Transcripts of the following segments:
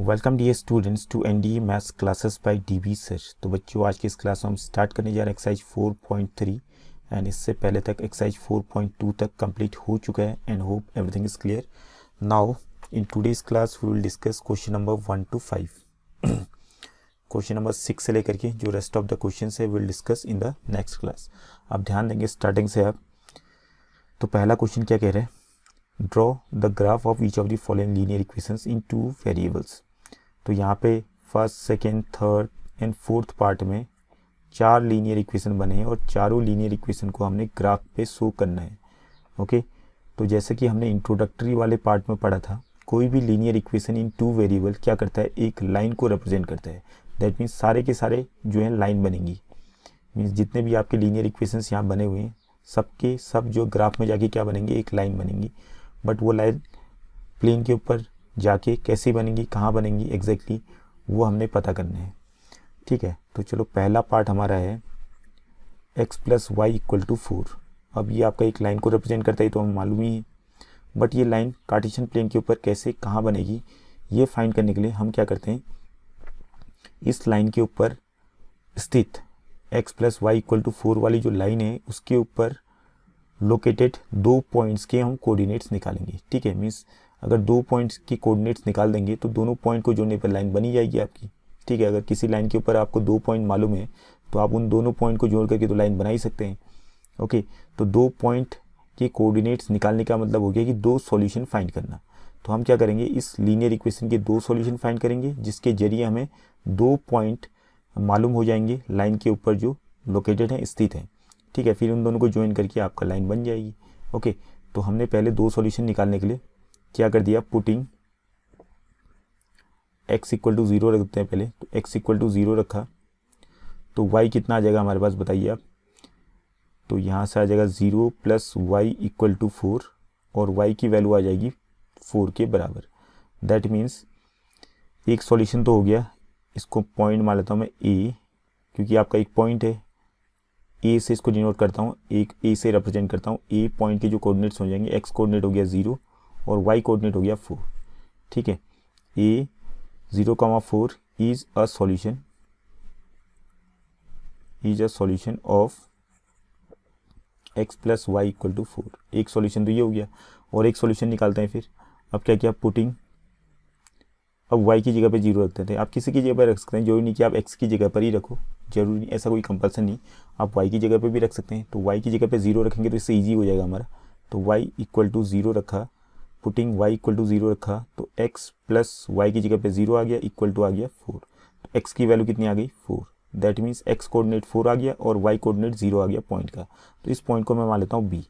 Welcome dear students to NDA maths classes by DB sir. तो बच्चों आज की इस क्लास में हम स्टार्ट करने जा रहे हैं एक्सरसाइज 4.3 एंड इससे पहले तक एक्सरसाइज 4.2 तक कंप्लीट हो चुका है and hope everything is clear. Now in today's class we will discuss question number 1 to 5। Question number 6 से लेकर के जो रेस्ट ऑफ द क्वेश्चन है will discuss in the next class. आप ध्यान देंगे स्टार्टिंग से आप। तो पहला क्वेश्चन क्या कह रहे हैं, draw the graph of each of the following linear equations in two variables. तो यहाँ पे first second third and fourth part में 4 लीनियर इक्वेशन बने हैं और चारों लीनियर इक्वेशन को हमने ग्राफ पे शो करना है। ओके, तो जैसे कि हमने इंट्रोडक्टरी वाले पार्ट में पढ़ा था, कोई भी linear equation in two variable क्या करता है, एक लाइन को रिप्रेजेंट करता है। दैट मीन्स सारे के सारे जो है लाइन बनेंगी। मीन्स जितने भी आपके लीनियर इक्वेशंस यहाँ बने हुए हैं सबके सब जो ग्राफ में जाके क्या बनेंगे, एक लाइन बनेंगी। बट वो लाइन प्लेन के ऊपर जाके कैसे बनेंगी, कहाँ बनेंगी एग्जैक्टली वो हमने पता करना है। ठीक है, तो चलो पहला पार्ट हमारा है x plus y equal to 4। अब ये आपका एक लाइन को रिप्रेजेंट करता है तो हमें मालूम ही है, बट ये लाइन कार्टेशियन प्लेन के ऊपर कैसे कहाँ बनेगी ये फाइंड करने के लिए हम क्या करते हैं, इस लाइन के ऊपर स्थित x plus y equal to 4 वाली जो लाइन है उसके ऊपर लोकेटेड 2 पॉइंट्स के हम कोऑर्डिनेट्स निकालेंगे। ठीक है, मीन्स अगर 2 पॉइंट्स की कोऑर्डिनेट्स निकाल देंगे तो दोनों पॉइंट को जोड़ने पर लाइन बनी जाएगी आपकी। ठीक है, अगर किसी लाइन के ऊपर आपको 2 पॉइंट मालूम है तो आप उन दोनों पॉइंट को जोड़ करके तो लाइन बना ही सकते हैं। ओके, तो 2 पॉइंट के कोऑर्डिनेट्स निकालने का मतलब हो गया कि 2 सॉल्यूशन फाइंड करना। तो हम क्या करेंगे, इस लीनियर इक्वेशन के 2 सॉल्यूशन फाइंड करेंगे जिसके जरिए हमें 2 पॉइंट मालूम हो जाएंगे लाइन के ऊपर जो लोकेटेड है, स्थित है। ठीक है, फिर उन दोनों को ज्वाइन करके आपका लाइन बन जाएगी। ओके, तो हमने पहले 2 सॉल्यूशन निकालने के लिए क्या कर दिया, पुटिंग x इक्वल टू 0 रखते हैं पहले। तो x इक्वल टू 0 रखा तो y कितना आ जाएगा हमारे पास, बताइए आप। तो यहाँ से आ जाएगा 0 प्लस वाई इक्वल टू 4 और y की वैल्यू आ जाएगी 4 के बराबर। दैट मीन्स एक सॉल्यूशन तो हो गया, इसको पॉइंट मान लेता हूँ मैं a, क्योंकि आपका एक पॉइंट है। a से इसको डिनोट करता हूँ, एक a से रिप्रेजेंट करता हूँ। a पॉइंट के जो कोऑर्डिनेट्स हो जाएंगे, x कोऑर्डिनेट हो गया 0 और y कोऑर्डिनेट हो गया 4। ठीक है, a 0,4 is a solution of x plus y equal to 4। एक सॉल्यूशन तो ये हो गया और एक सॉल्यूशन निकालते हैं फिर। अब क्या किया, पुटिंग, अब y की जगह पे 0 रखते थे। आप किसी की जगह पर रख सकते हैं, जरूरी नहीं कि आप x की जगह पर ही रखो, जरूरी नहीं, ऐसा कोई कंपल्सन नहीं, आप y की जगह पे भी रख सकते हैं। तो y की जगह पे 0 रखेंगे तो इससे ईजी हो जाएगा हमारा। तो y इक्वल टू 0 रखा, पुटिंग y इक्वल टू 0 रखा तो x प्लस वाई की जगह पे 0 आ गया, इक्वल टू आ गया 4। तो x की वैल्यू कितनी आ गई, 4। दैट मीन्स x कोऑर्डिनेट 4 आ गया और y कोऑर्डिनेट 0 आ गया पॉइंट का। तो इस पॉइंट को मैं मान लेता हूँ b।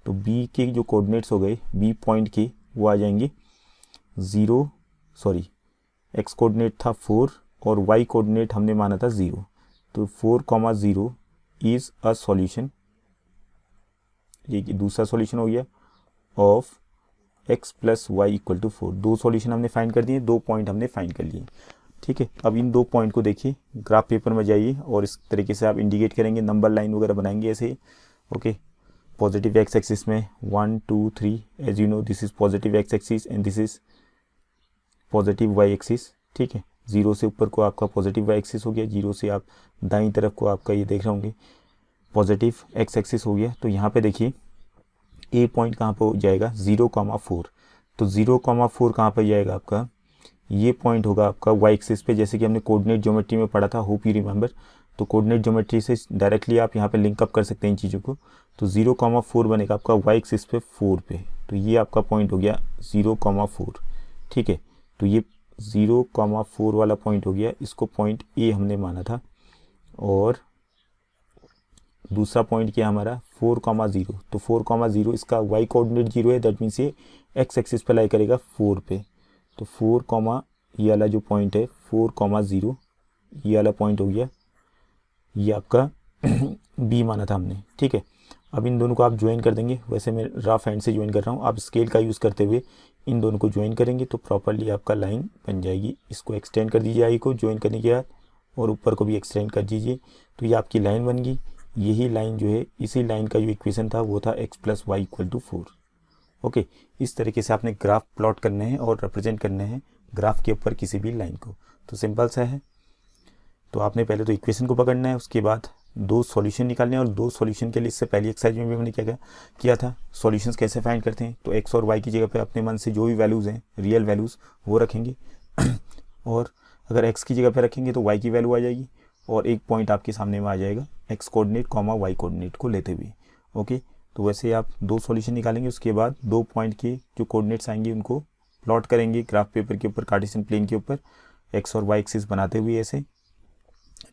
तो b के जो कोऑर्डिनेट्स हो गए b पॉइंट के, वो आ जाएंगे 0, सॉरी x कोऑर्डिनेट था 4 और y कोऑर्डिनेट हमने माना था 0। तो 4,0 इज अ सॉल्यूशन, ये दूसरा सॉल्यूशन हो गया of x plus y equal to 4। 2 solution हमने फाइंड कर दिए, 2 पॉइंट हमने फाइंड कर लिए। ठीक है, अब इन 2 पॉइंट को देखिए, ग्राफ पेपर में जाइए और इस तरीके से आप इंडिकेट करेंगे, नंबर लाइन वगैरह बनाएंगे ऐसे। ओके, पॉजिटिव एक्स एक्सिस में 1 2 3, as you know this is positive x axis and this is positive y axis. ठीक है, 0 से ऊपर को आपका पॉजिटिव वाई एक्सिस हो गया, 0 से आप दाईं तरफ को आपका ये देख रहे होंगे पॉजिटिव एक्स एक्सिस हो गया। तो यहाँ पे देखिए ए पॉइंट कहाँ पर जाएगा, 0,4। तो 0,4 कहाँ पर जाएगा आपका, ये पॉइंट होगा आपका वाई एक्सिस पे, जैसे कि हमने कोऑर्डिनेट ज्योमेट्री में पढ़ा था, होप यू रिमेंबर। तो कोऑर्डिनेट ज्योमेट्री से डायरेक्टली आप यहाँ पे लिंकअप कर सकते हैं इन चीज़ों को। तो 0,4 बनेगा आपका वाई एक्सिस पे 4 पे। तो ये आपका पॉइंट हो गया 0,4। ठीक है, तो ये 0,4 वाला पॉइंट हो गया, इसको पॉइंट ए हमने माना था। और दूसरा पॉइंट क्या हमारा 4,0। तो 4,0 इसका y कोऑर्डिनेट 0 है, दैट मीन्स ये x एक्सिस पे लाई करेगा 4 पे। तो 4, ये वाला जो पॉइंट है 4,0 ये वाला पॉइंट हो गया, ये आपका b माना था हमने। ठीक है, अब इन दोनों को आप ज्वाइन कर देंगे, वैसे मैं रफ हैंड से ज्वाइन कर रहा हूँ, आप स्केल का यूज़ करते हुए इन दोनों को ज्वाइन करेंगे तो प्रॉपरली आपका लाइन बन जाएगी। इसको एक्सटेंड कर दीजिए आई को ज्वाइन करने के बाद, और ऊपर को भी एक्सटेंड कर दीजिए, तो ये आपकी लाइन बन गई। यही लाइन जो है, इसी लाइन का जो इक्वेशन था वो था x plus y equal to 4। Okay, इस तरीके से आपने ग्राफ प्लॉट करने हैं और रिप्रेजेंट करने हैं ग्राफ के ऊपर किसी भी लाइन को। तो सिंपल सा है। तो आपने पहले तो इक्वेशन को पकड़ना है, उसके बाद दो सॉल्यूशन निकालने हैं, और दो सॉल्यूशन के लिए इससे पहली एक्सरसाइज में भी हमने क्या किया था, सॉल्यूशंस कैसे फाइंड करते हैं। तो एक्स और वाई की जगह पे अपने मन से जो भी वैल्यूज़ हैं, रियल वैल्यूज़, वो रखेंगे और अगर एक्स की जगह पे रखेंगे तो वाई की वैल्यू आ जाएगी, और एक पॉइंट आपके सामने में आ जाएगा x coordinate comma y coordinate को लेते हुए। ओके, तो वैसे आप दो सॉल्यूशन निकालेंगे, उसके बाद दो पॉइंट के जो कोऑर्डिनेट्स आएंगे उनको प्लॉट करेंगे ग्राफ पेपर के ऊपर, कार्टेशियन प्लेन के ऊपर, एक्स और वाई एक्सिस बनाते हुए ऐसे,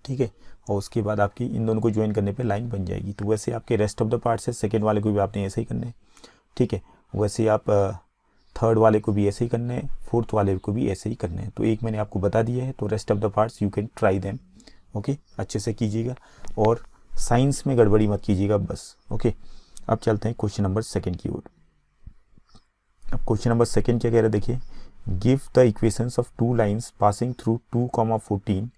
ठीक है। और उसके बाद आपकी इन दोनों को ज्वाइन करने पे लाइन बन जाएगी। तो वैसे आपके रेस्ट ऑफ द पार्ट्स है, सेकेंड वाले को भी आपने ऐसे ही करना है, ठीक है। वैसे आप थर्ड वाले को भी ऐसे ही करना है, फोर्थ वाले को भी ऐसे ही करना है। तो एक मैंने आपको बता दिया है, तो rest of the parts you can try them. Okay, अच्छे से कीजिएगा और साइंस में गड़बड़ी मत कीजिएगा बस। ओके, अब चलते हैं क्वेश्चन नंबर सेकेंड की ओर। अब क्वेश्चन नंबर सेकेंड क्या कह रहा है, देखिए, give the equations of two lines passing through 2,14।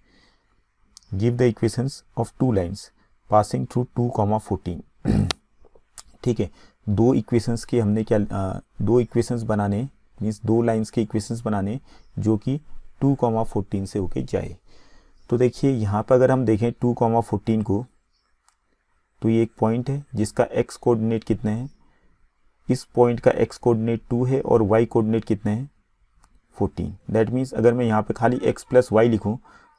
Give the equations of two lines passing through 2,14। ठीक है, दो इक्वेशंस के हमने क्या दो इक्वेशंस बनाने, मीन्स दो लाइन्स के इक्वेशंस बनाने जो कि 2,14 से होके जाए। तो देखिए यहाँ पर अगर हम देखें 2,14 को, तो ये एक पॉइंट है जिसका एक्स कोऑर्डिनेट कितने हैं, इस पॉइंट का एक्स कोऑर्डिनेट 2 है और वाई कोऑर्डिनेट कितने हैं 14। दैट मीन्स अगर मैं यहाँ पे खाली x प्लस वाई लिखूँ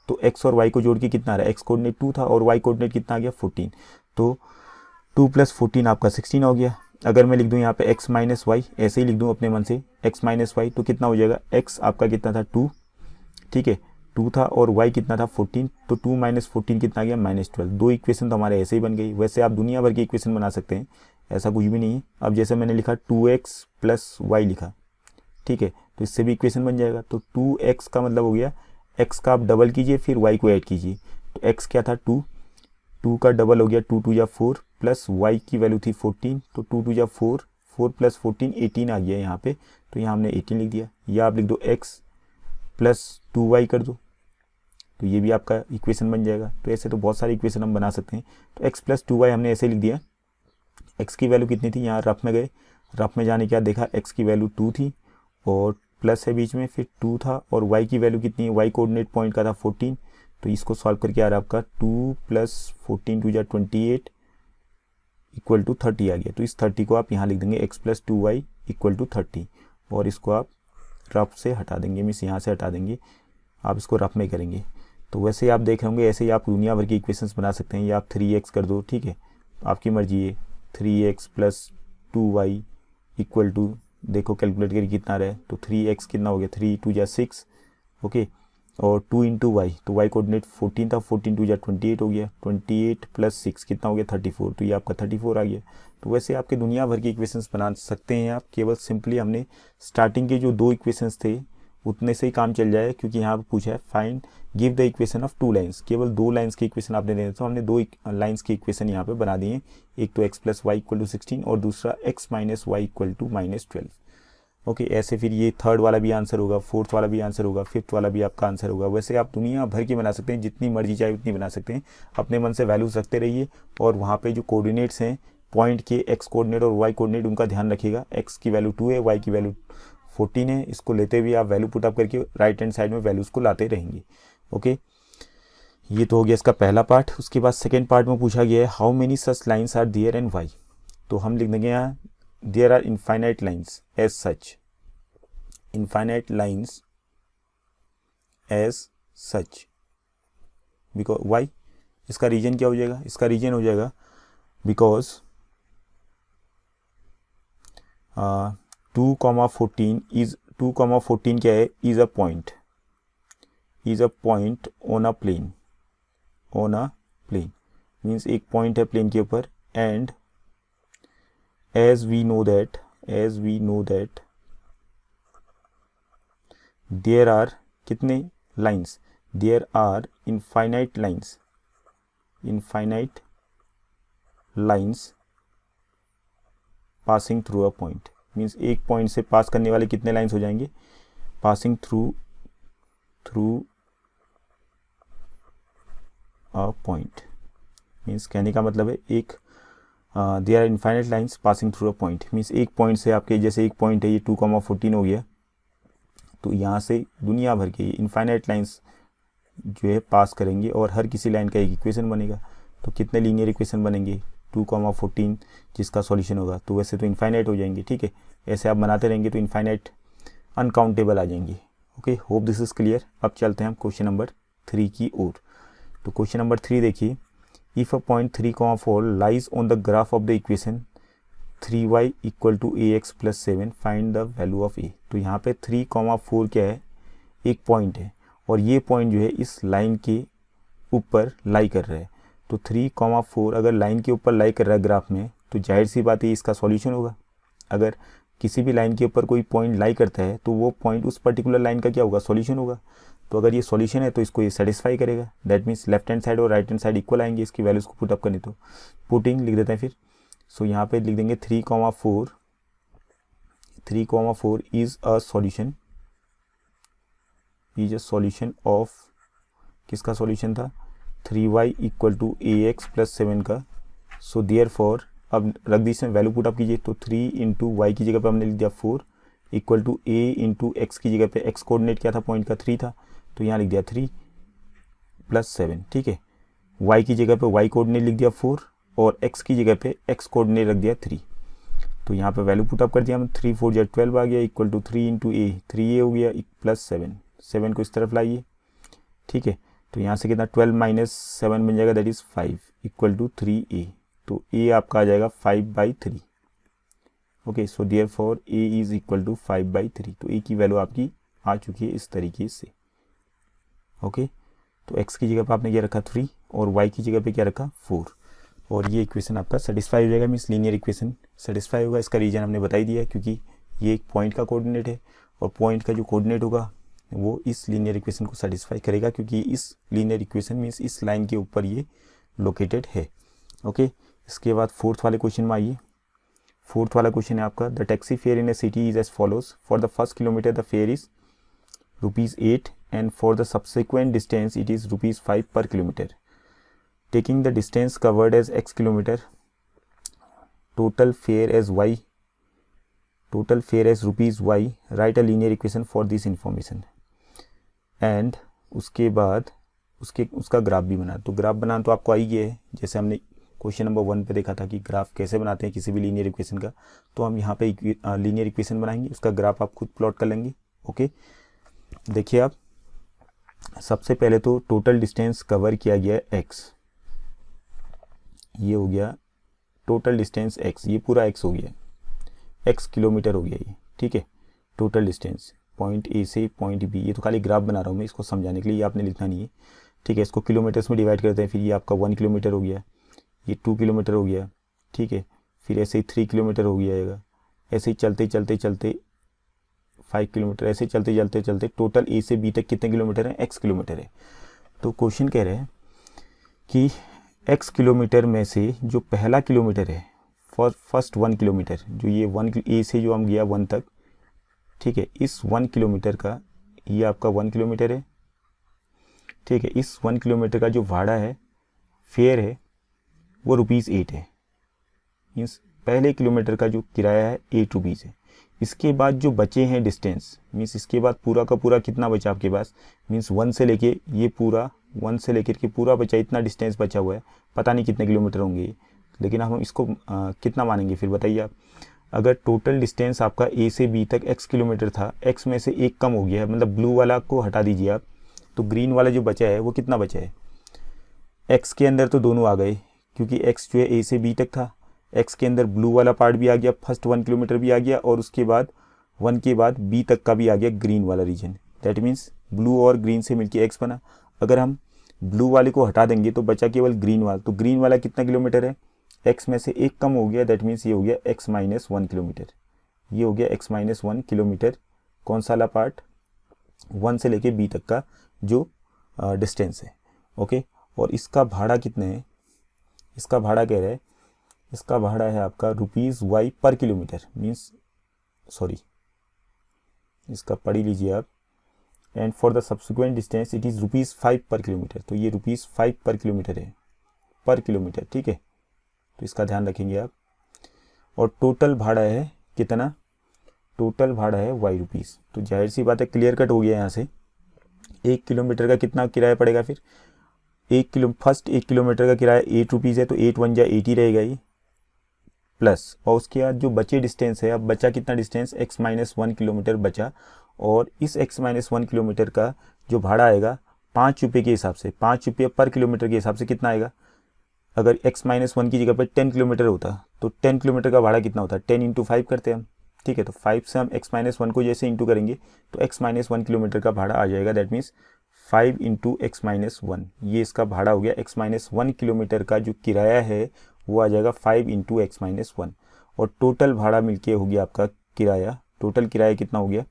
तो x और y को जोड़ के कितना आ रहा है, x कोऑर्डिनेट 2 था और y कोऑर्डिनेट कितना आ गया 14। तो 2 + 14 आपका 16 हो गया। अगर मैं लिख दूँ यहाँ पे x माइनस वाई, ऐसे ही लिख दूँ अपने मन से x माइनस वाई, तो कितना हो जाएगा, x आपका कितना था 2, ठीक है, 2 था और y कितना था 14, तो 2 - 14 कितना आ गया -12। दो इक्वेशन तो हमारे ऐसे ही बन गई। वैसे आप दुनिया भर की इक्वेशन बना सकते हैं, ऐसा कुछ भी नहीं है। अब जैसे मैंने लिखा 2x + y लिखा, ठीक है, तो इससे भी इक्वेशन बन जाएगा। तो 2x का मतलब हो गया, x का आप डबल कीजिए फिर y को ऐड कीजिए, तो x क्या था 2, 2 का डबल हो गया 2 × 2 = 4 प्लस y की वैल्यू थी 14, तो 2 × 2 = 4, 4 + 14 18 आ गया यहाँ पे, तो यहाँ हमने 18 लिख दिया। या आप लिख दो x + 2y कर दो, तो ये भी आपका इक्वेशन बन जाएगा। तो ऐसे तो बहुत सारी इक्वेशन हम बना सकते हैं। तो x + 2y हमने ऐसे लिख दिया। x की वैल्यू कितनी थी, यहाँ रफ में गए, रफ में जाने के बाद देखा x की वैल्यू 2 थी और प्लस है बीच में, फिर 2 था, और y की वैल्यू कितनी है, y कोऑर्डिनेट पॉइंट का था 14। तो इसको सॉल्व करके आ रहा है आपका 2 + 14 = 28 = 30 आ गया। तो इस 30 को आप यहाँ लिख देंगे x + 2y = 30, और इसको आप रफ से हटा देंगे, मीन्स यहाँ से हटा देंगे, आप इसको रफ में करेंगे। तो वैसे आप देख रहे होंगे, ऐसे ही आप दुनिया भर की इक्वेशंस बना सकते हैं। या आप 3x कर दो, ठीक है, आपकी मर्जी है। 3x + 2y = देखो कैलकुलेट करके कितना रहा है, तो 3x कितना हो गया, 3 × 2 = 6, ओके, और 2 × y, तो y कोऑर्डिनेट 14 था, 14 × 2 = 28 हो गया, 28 + 6 कितना हो गया 34, तो ये आपका 34 आ गया। तो वैसे आपके दुनिया भर की इक्वेशंस बना सकते हैं आप। केवल सिंपली हमने स्टार्टिंग के जो दो इक्वेशंस थे उतने से ही काम चल जाए, क्योंकि यहाँ पर पूछा है find give the equation of 2 lines. केवल दो लाइन्स की इक्वेशन आपने देना, तो हमने दो लाइन्स की इक्वेशन यहाँ पे बना दी है। एक तो x + y = 16 और दूसरा x - y = -12। ओके, ऐसे फिर ये थर्ड वाला भी आंसर होगा, फोर्थ वाला भी आंसर होगा, फिफ्थ वाला भी आपका आंसर होगा। वैसे आप दुनिया भर की बना सकते हैं, जितनी मर्जी चाहे उतनी बना सकते हैं। अपने मन से वैल्यूज रखते रहिए, और वहाँ पे जो कोऑर्डिनेट्स हैं पॉइंट के, x कोऑर्डिनेट और y कोऑर्डिनेट, उनका ध्यान रखिएगा। x की वैल्यू 2 है, y की वैल्यू 14 है, इसको लेते हुए आप वैल्यू पुट अप करके राइट हैंड साइड में वैल्यूज को लाते रहेंगे। ओके, ये तो हो गया इसका पहला पार्ट। उसके बाद सेकेंड पार्ट में पूछा गया है how many such lines are there and why. तो हम लिख देंगे यहाँ there are infinite lines as such, infinite lines as such, because why, इसका रीजन क्या हो जाएगा, इसका रीजन हो जाएगा बिकॉज 2,14 इज 2,14 क्या है, is a point on a plane, on a plane means एक पॉइंट है प्लेन के ऊपर। And as we know that there are कितने lines, there are infinite lines passing through a point. Means एक point से pass करने वाले कितने लाइन्स हो जाएंगे, passing through a point. Means कहने का मतलब है एक there are infinite lines passing through a point, means एक पॉइंट से आपके, जैसे एक पॉइंट है ये 2,14 हो गया, तो यहाँ से दुनिया भर के इनफाइनाइट लाइंस जो है पास करेंगे और हर किसी लाइन का एक इक्वेशन बनेगा। तो कितने लीनियर इक्वेशन बनेंगे, 2,14 जिसका सॉल्यूशन होगा। तो वैसे तो इनफाइनाइट हो जाएंगे, ठीक है। ऐसे आप बनाते रहेंगे तो इनफाइनाइट अनकाउंटेबल आ जाएंगे। Okay, hope this is clear. अब चलते हैं हम क्वेश्चन नंबर 3 की ओर। तो क्वेश्चन नंबर 3 देखिए, if a point 3,4 lies on the graph of the equation 3y = ax + 7 find the value of A. तो यहाँ पे 3,4 क्या है, एक पॉइंट है और ये पॉइंट जो है इस लाइन के ऊपर लाई कर रहा है। तो 3,4 अगर लाइन के ऊपर लाई कर रहा है ग्राफ में, तो जाहिर सी बात है इसका सॉल्यूशन होगा। अगर किसी भी लाइन के ऊपर कोई पॉइंट लाई करता है तो वो पॉइंट उस पर्टिकुलर लाइन का क्या होगा, सॉल्यूशन होगा। तो अगर ये सॉल्यूशन है तो इसको ये सेटिस्फाई करेगा। That means left hand side और राइट हैंड साइड इक्वल आएंगे इसकी वैल्यूज़ को पुटअप करने। तो पुटिंग लिख देते हैं फिर। सो यहाँ पे लिख देंगे 3,4 is a solution, is a solution of, किसका सॉल्यूशन था, 3y = ax + 7 का। सो देयरफॉर अब रख दी इसमें वैल्यू पुट अप कीजिए। तो 3 × y की जगह पे हमने लिख दिया 4 = a × x की जगह पे x कोऑर्डिनेट क्या था, पॉइंट का 3 था, तो यहाँ लिख दिया 3 + 7, ठीक है। y की जगह पे y कोऑर्डिनेट लिख दिया 4 और x की जगह पे x कोऑर्डिनेट रख दिया 3। तो यहाँ पे वैल्यू पुट अप कर दिया हम, 3 × 4 = 12 आ गया, = 3 × a, 3a हो गया + 7 को इस तरफ लाइए, ठीक है। तो यहाँ से कितना 12 - 7 बन जाएगा, दैट इज़ 5 = 3a। तो a आपका आ जाएगा 5/3। Okay, so therefore a is = 5/3। तो a की वैल्यू आपकी आ चुकी है इस तरीके से। ओके, तो x की जगह पर आपने क्या रखा 3 और y की जगह पे क्या रखा 4, और ये इक्वेशन आपका सेटिस्फाई हो जाएगा। मीन्स लीनियर इक्वेशन सेटिस्फाई होगा। इसका रीजन हमने बता ही दिया है, क्योंकि ये एक पॉइंट का कोऑर्डिनेट है और पॉइंट का जो कोऑर्डिनेट होगा वो इस लीनियर इक्वेशन को सेटिस्फाई करेगा, क्योंकि इस लीनियर इक्वेशन मीन्स इस लाइन के ऊपर ये लोकेटेड है। ओके, इसके बाद फोर्थ वाले क्वेश्चन में आइए। फोर्थ वाला क्वेश्चन है आपका, the taxi fare in a city is as follows. For the first kilometre the fare is ₹8 and for the subsequent distance it is ₹5 per kilometre. Taking the distance covered as x kilometre, total fare as y, total fare as ₹y, write a linear equation for this information. And उसके बाद उसका graph भी बना। तो graph बनाना तो आपको आई गया है, जैसे हमने क्वेश्चन नंबर 1 पे देखा था कि ग्राफ कैसे बनाते हैं किसी भी लीनियर इक्वेशन का। तो हम यहाँ पे लीनियर इक्वेशन बनाएंगे, उसका ग्राफ आप खुद प्लॉट कर लेंगे। ओके, देखिए आप, सबसे पहले तो टोटल डिस्टेंस कवर किया गया है x, ये हो गया टोटल डिस्टेंस x, ये पूरा x हो गया, x किलोमीटर हो गया ये, ठीक है। टोटल डिस्टेंस पॉइंट A से पॉइंट B, ये तो खाली ग्राफ बना रहा हूँ मैं इसको समझाने के लिए, ये आपने लिखना नहीं है, ठीक है। इसको किलोमीटर्स में डिवाइड करते हैं, फिर ये आपका 1 किलोमीटर हो गया, ये 2 किलोमीटर हो गया, ठीक है। फिर ऐसे ही 3 किलोमीटर हो गया, ऐसे ही चलते चलते 5 किलोमीटर, ऐसे चलते टोटल A से B तक कितने किलोमीटर हैं, x किलोमीटर है। तो क्वेश्चन कह रहे हैं कि x किलोमीटर में से जो पहला किलोमीटर है, फर्स्ट 1 किलोमीटर, जो ये 1 A से जो हम गया 1 तक, ठीक है, इस 1 किलोमीटर का, ये आपका 1 किलोमीटर है, ठीक है। इस 1 किलोमीटर का जो भाड़ा है, फेयर है, वो ₹8 है। मीन्स पहले किलोमीटर का जो किराया है ₹8 है। इसके बाद जो बचे हैं डिस्टेंस, मीन्स इसके बाद पूरा का पूरा कितना बचा आपके पास, मीन्स 1 से लेके ये पूरा, 1 से लेकर के पूरा बचा, इतना डिस्टेंस बचा हुआ है, पता नहीं कितने किलोमीटर होंगे, लेकिन हम इसको कितना मानेंगे फिर बताइए आप। अगर टोटल डिस्टेंस आपका A से B तक x किलोमीटर था, x में से 1 कम हो गया है, मतलब ब्लू वाला को हटा दीजिए आप, तो ग्रीन वाला जो बचा है वो कितना बचा है, x के अंदर तो दोनों आ गए, क्योंकि x जो है A से B तक था, x के अंदर ब्लू वाला पार्ट भी आ गया, फर्स्ट 1 किलोमीटर भी आ गया, और उसके बाद 1 के बाद B तक का भी आ गया ग्रीन वाला रीजन। दैट मीन्स ब्लू और ग्रीन से मिलके x बना। अगर हम ब्लू वाले को हटा देंगे तो बचा केवल ग्रीन वाला, तो ग्रीन वाला कितना किलोमीटर है, x में से 1 कम हो गया, दैट मीन्स ये हो गया x - 1 किलोमीटर, ये हो गया x - 1 किलोमीटर। कौन सा वाला पार्ट, 1 से लेके B तक का जो डिस्टेंस है। ओके, और इसका भाड़ा कितने है, इसका भाड़ा कह रहा है, इसका भाड़ा है आपका ₹y पर किलोमीटर, मीन्स सॉरी, इसका पढ़ ही लीजिए आप। And for the subsequent distance it is ₹5 per kilometre, तो ये ₹5 पर किलोमीटर है, पर किलोमीटर, ठीक है। तो इसका ध्यान रखेंगे आप। और टोटल भाड़ा है कितना, टोटल भाड़ा है वाई रुपीज़। तो जाहिर सी बात है, क्लियर कट हो गया यहाँ से। 1 किलोमीटर का कितना किराया पड़ेगा फिर? 1 किलोमीटर का किराया 8 रुपीज़ है, तो 8 वन जा 80 रहेगा ये, प्लस और उसके बाद जो बचे डिस्टेंस है, अब बचा कितना डिस्टेंस, x-1 किलोमीटर बचा, और इस x-1 किलोमीटर का जो भाड़ा आएगा 5 रुपये के हिसाब से, 5 रुपये पर किलोमीटर के हिसाब से कितना आएगा? अगर x-1 की जगह पर 10 किलोमीटर होता तो 10 किलोमीटर का भाड़ा कितना होता? 10 इंटू 5 करते हम, ठीक है। तो 5 से हम x-1 को जैसे इंटू करेंगे तो x-1 किलोमीटर का भाड़ा आ जाएगा, दैट मीन्स 5 इंटू x-1, ये इसका भाड़ा हो गया। x-1 किलोमीटर का जो किराया है वो आ जाएगा 5 इंटू x-1, और टोटल भाड़ा मिलके हो गया आपका किराया। टोटल किराया कितना हो गया?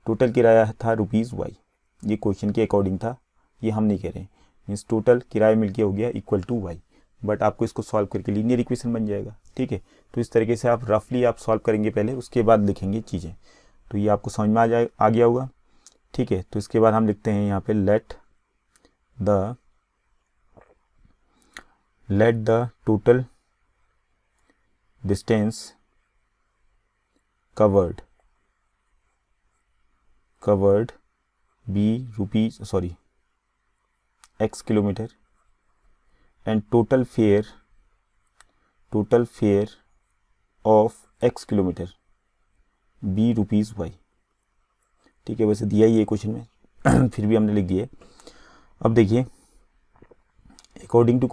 टोटल किराया था रुपीज़ वाई, ये क्वेश्चन के अकॉर्डिंग था, ये हम नहीं कह रहे हैं। मीन्स टोटल किराया मिलके हो गया इक्वल टू वाई, बट आपको इसको सॉल्व करके लीनियर इक्वेशन बन जाएगा, ठीक है। तो इस तरीके से आप रफली आप सॉल्व करेंगे पहले, उसके बाद लिखेंगे चीज़ें। तो ये आपको समझ में आ गया होगा, ठीक है। तो इसके बाद हम लिखते हैं यहाँ पे let the total distance covered be rupees x kilometre and total fare of x kilometre be rupees y, ठीक है। वैसे दिया ही है क्वेश्चन में फिर भी हमने लिख दिया। अब देखिए, अकॉर्डिंग टू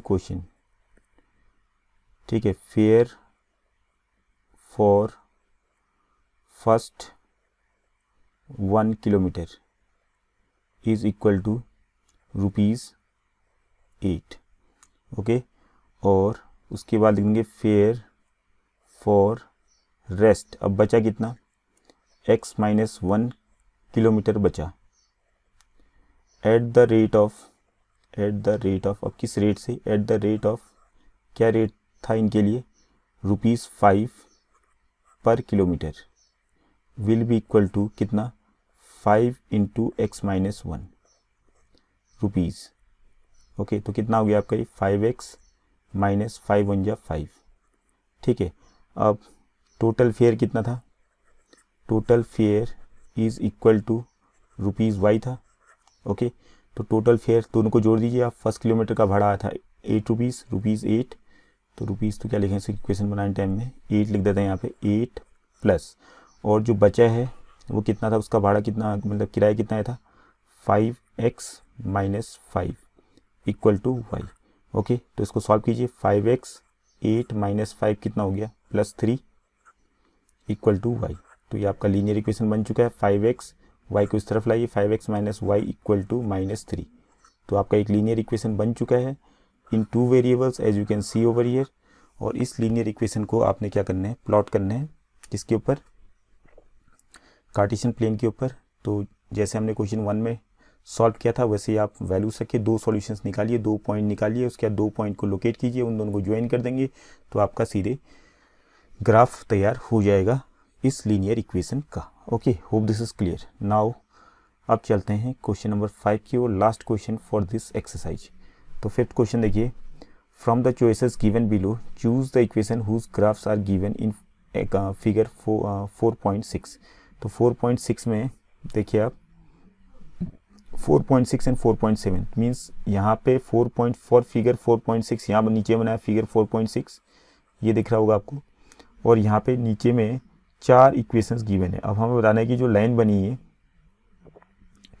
क्वेश्चन, ठीक है, fare for first 1 kilometre is equal to ₹8, okay. और उसके बाद लिखेंगे फेयर फॉर रेस्ट। अब बचा कितना? x-1 किलोमीटर बचा, एट द रेट ऑफ अब किस रेट से? एट द रेट ऑफ, क्या रेट था इनके लिए? ₹5 per kilometre, will be equal to कितना? 5 इंटू x-1 रुपीज़, ओके। तो कितना हो गया आपका ये? 5x माइनस 5 वन जा 5, ठीक है। अब टोटल फेयर कितना था? Total fare is equal to ₹y था, ओके। तो टोटल फेयर दोनों को जोड़ दीजिए आप। फर्स्ट किलोमीटर का भाड़ा आया था 8 रुपीज़, ₹8, तो रुपीज़ तो क्या लिखें इसे इक्वेशन बनाने टाइम में 8 लिख देते हैं यहाँ पे, 8 प्लस, और जो बचा है वो कितना था? उसका भाड़ा कितना, मतलब किराया कितना आया था? 5x minus 5 equal to y, okay. तो इसको सॉल्व कीजिए। 5x 8 माइनस 5 कितना हो गया? +3 इक्वल टू वाई। तो ये आपका लीनियर इक्वेशन बन चुका है। 5x, y को इस तरफ लाइए, 5x minus Y equal to -3। तो आपका एक लीनियर इक्वेशन बन चुका है in 2 variables as you can see over here. और इस लीनियर इक्वेशन को आपने क्या करना है? प्लॉट करना है किसके ऊपर? कार्टेशियन प्लेन के ऊपर। तो जैसे हमने क्वेश्चन 1 में सॉल्व किया था वैसे ही आप वैल्यूज रखिए, 2 सॉल्यूशंस निकालिए, 2 पॉइंट निकालिए, उसके बाद 2 पॉइंट को लोकेट कीजिए, उन दोनों को ज्वाइन कर देंगे तो आपका सीधे ग्राफ तैयार हो जाएगा इस लीनियर इक्वेशन का, okay. Hope this is clear now. अब चलते हैं क्वेश्चन नंबर 5 की और last question for this exercise. तो 5th क्वेश्चन देखिए, from the choices given below choose the equation whose graphs are given in figure 4.6। तो 4.6 में देखिए आप 4.6 एंड 4.7 मीन्स यहाँ पे 4.4 फिगर 4.6 यहाँ नीचे बनाया फिगर 4.6, ये दिख रहा होगा आपको। और यहाँ पे नीचे में 4 इक्वेशंस गिवन है। अब हमें बताना है कि जो लाइन बनी है,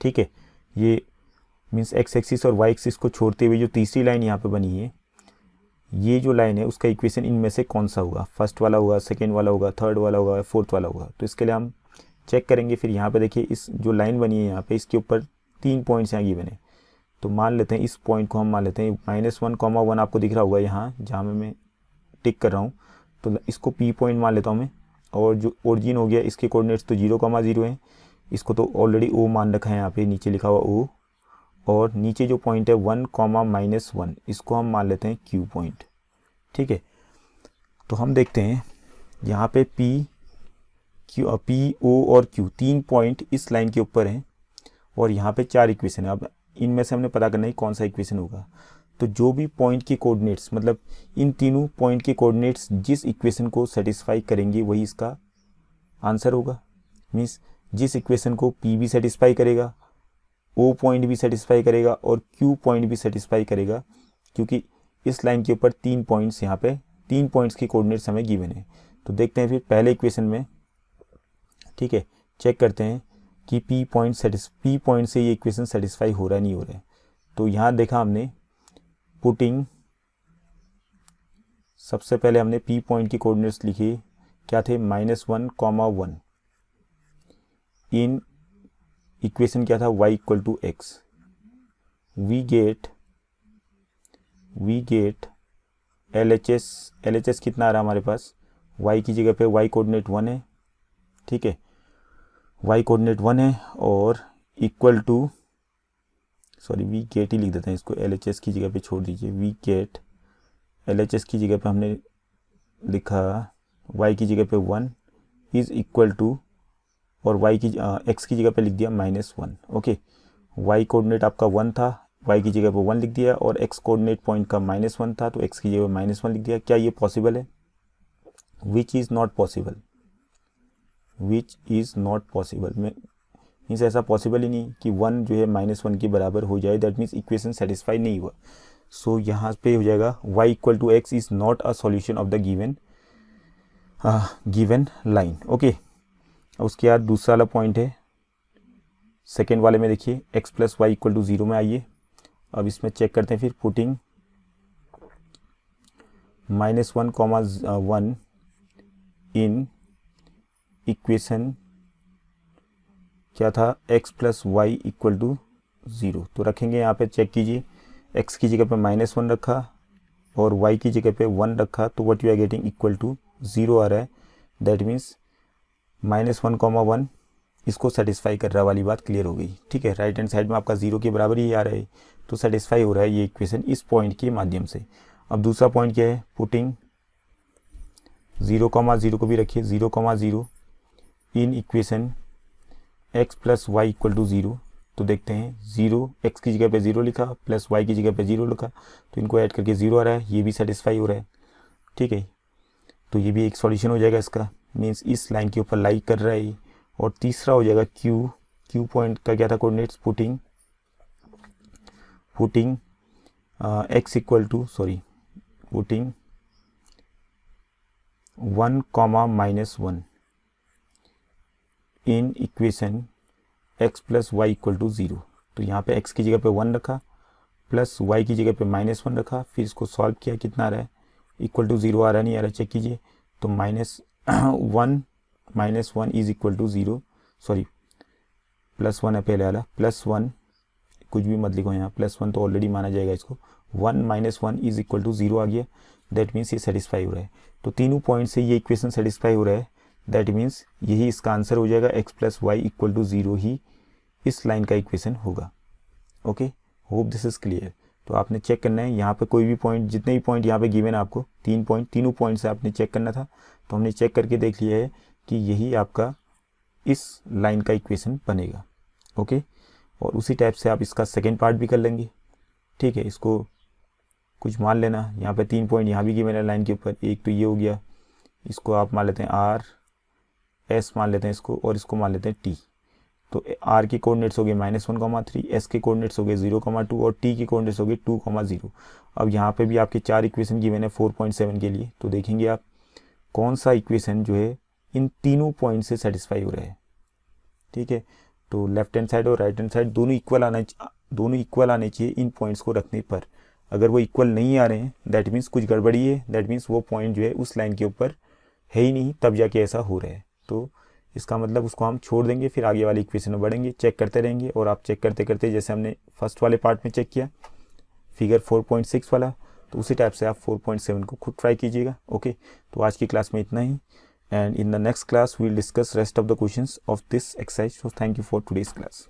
ठीक है, ये मीन्स एक्स एक्सिस और वाई एक्सिस को छोड़ते हुए जो तीसरी लाइन यहाँ पे बनी है, ये जो लाइन है उसका इक्वेशन इनमें से कौन सा होगा? फर्स्ट वाला होगा, सेकेंड वाला होगा, थर्ड वाला होगा, फोर्थ वाला होगा। तो इसके लिए हम चेक करेंगे। फिर यहाँ पे देखिए इस जो लाइन बनी है यहाँ पे, इसके ऊपर 3 पॉइंट्स यहाँ गिवन है। तो मान लेते हैं इस पॉइंट को हम मान लेते हैं -1, 1 आपको दिख रहा होगा यहाँ जहाँ मैं टिक कर रहा हूँ। तो इसको P पॉइंट मान लेता हूँ मैं। और जो ओरिजिन हो गया इसके कोऑर्डिनेट्स तो 0,0 हैं, इसको तो ऑलरेडी O मान रखा है, यहाँ पे नीचे लिखा हुआ O। और नीचे जो पॉइंट है 1, -1 इसको हम मान लेते हैं Q पॉइंट, ठीक है। तो हम देखते हैं यहाँ पे P, O और Q 3 पॉइंट इस लाइन के ऊपर हैं और यहाँ पे 4 इक्वेशन है। अब इनमें से हमने पता करना है कौन सा इक्वेशन होगा। तो जो भी पॉइंट के कोऑर्डिनेट्स, मतलब इन तीनों पॉइंट के कोऑर्डिनेट्स जिस इक्वेशन को सेटिस्फाई करेंगे वही इसका आंसर होगा। मीन्स जिस इक्वेशन को P भी सेटिस्फाई करेगा, O पॉइंट भी सेटिस्फाई करेगा और Q पॉइंट भी सेटिस्फाई करेगा, क्योंकि इस लाइन के ऊपर 3 पॉइंट्स, यहाँ पे 3 पॉइंट्स की कोऑर्डिनेट्स हमें गिवन है। तो देखते हैं फिर पहले इक्वेशन में, ठीक है, चेक करते हैं कि P पॉइंट से ये इक्वेशन सेटिस्फाई हो रहा है नहीं हो रहा है। तो यहाँ देखा हमने पुटिंग, सबसे पहले हमने P पॉइंट की कोऑर्डिनेट्स लिखी, क्या थे, -1, 1 इन इक्वेशन क्या था, y = x। We get LHS कितना आ रहा है हमारे पास, y की जगह पे y कोऑर्डिनेट 1 है, ठीक है, y कोऑर्डिनेट 1 है और equal to, sorry we get ही लिख देते हैं इसको, LHS की जगह पे छोड़ दीजिए, वी गेट LHS की जगह पे हमने लिखा y की जगह पे 1 इज इक्वल टू, और x की जगह पे लिख दिया -1। ओके, y कोऑर्डिनेट आपका 1 था, y की जगह पे 1 लिख दिया, और x कोऑर्डिनेट पॉइंट का -1 था तो x की जगह पे -1 लिख दिया। क्या ये पॉसिबल है? Which is not possible, means ऐसा पॉसिबल ही नहीं कि 1 जो है -1 के बराबर हो जाए, दैट मीन्स इक्वेशन सेटिस्फाई नहीं हुआ। सो यहाँ पे हो जाएगा y = x is not a solution of the given line. Okay, उसके बाद दूसरा वाला पॉइंट है, सेकेंड वाले में देखिए x + y = 0 में आइए। अब इसमें चेक करते हैं फिर, पुटिंग -1, 1 इन इक्वेशन क्या था, x + y = 0। तो रखेंगे यहाँ पे, चेक कीजिए, x की जगह पे -1 रखा और y की जगह पे 1 रखा, तो what you are getting equal to 0 आ रहा है। दैट मीन्स -1, 1 इसको सेटिस्फाई कर रहा वाली बात क्लियर हो गई, ठीक है। राइट हैंड साइड में आपका 0 के बराबर ही आ रहा है, तो सेटिस्फाई हो रहा है ये इक्वेशन इस पॉइंट के माध्यम से। अब दूसरा पॉइंट क्या है, पुटिंग 0, को भी रखिए, 0, इन इक्वेशन x + y = 0। तो देखते हैं, 0 x की जगह पे 0 लिखा प्लस y की जगह पे 0 लिखा, तो इनको ऐड करके 0 आ रहा है, ये भी सेटिस्फाई हो रहा है, ठीक है। तो ये भी एक सॉल्यूशन हो जाएगा इसका, मीन्स इस लाइन के ऊपर लाई कर रहा है। और तीसरा हो जाएगा Q पॉइंट का क्या था coordinates, putting x = putting 1, -1 in equation x + y = 0। तो यहाँ पे x की जगह पे 1 रखा प्लस y की जगह पे -1 रखा, फिर इसको सॉल्व किया, कितना आ रहा है, इक्वल टू 0 आ रहा है, नहीं आ रहा है, चेक कीजिए। तो -1 इज इक्वल टू 0, सॉरी +1 है पहले वाला, +1 कुछ भी मत लिखो यहाँ, +1 तो ऑलरेडी माना जाएगा इसको, 1 - 1 इज इक्वल टू 0 आ गया। दैट मीन्स ये सेटिस्फाई हो रहा है। तो तीनों पॉइंट से ये इक्वेशन सेटिस्फाई हो रहा है, दैट मीन्स यही इसका आंसर हो जाएगा, x + y = 0 ही इस लाइन का इक्वेशन होगा। Okay, hope this is clear. तो आपने चेक करना है यहाँ पे कोई भी पॉइंट, जितने भी पॉइंट यहाँ पे गिवन है आपको, 3 पॉइंट, तीनों पॉइंट से आपने चेक करना था। तो हमने चेक करके देख लिया है कि यही आपका इस लाइन का इक्वेशन बनेगा। ओके, और उसी टाइप से आप इसका सेकेंड पार्ट भी कर लेंगे, ठीक है। इसको कुछ मान लेना, यहाँ पे 3 पॉइंट यहाँ भी गिवन है लाइन के ऊपर, एक तो ये हो गया, इसको आप मान लेते हैं R, S मान लेते हैं इसको, और इसको मान लेते हैं T। तो R के कोऑर्डिनेट्स हो गए -1, 3, S के कोऑर्डिनेट्स हो गए 0, 2 और T के कोऑर्डिनेट्स हो गए 2, 0। अब यहाँ पे भी आपके 4 इक्वेशन गिवन है 4.7 के लिए। तो देखेंगे आप कौन सा इक्वेशन जो है इन तीनों पॉइंट से सेटिस्फाई हो रहा है, ठीक है। तो लेफ्ट हैंड साइड और राइट हैंड साइड दोनों इक्वल आने चाहिए इन पॉइंट्स को रखने पर। अगर वो इक्वल नहीं आ रहे हैं, दैट मीन्स कुछ गड़बड़ी है, दैट मीन्स वो पॉइंट जो है उस लाइन के ऊपर है ही नहीं, तब जाके ऐसा हो रहा है। तो इसका मतलब उसको हम छोड़ देंगे, फिर आगे वाली इक्वेशन में बढ़ेंगे, चेक करते रहेंगे। और आप चेक करते करते, जैसे हमने फर्स्ट वाले पार्ट में चेक किया फिगर 4.6 वाला, तो उसी टाइप से आप 4.7 को खुद ट्राई कीजिएगा। ओके, तो आज की क्लास में इतना ही, and in the next class we will discuss rest of the questions of this exercise. So thank you for today's class.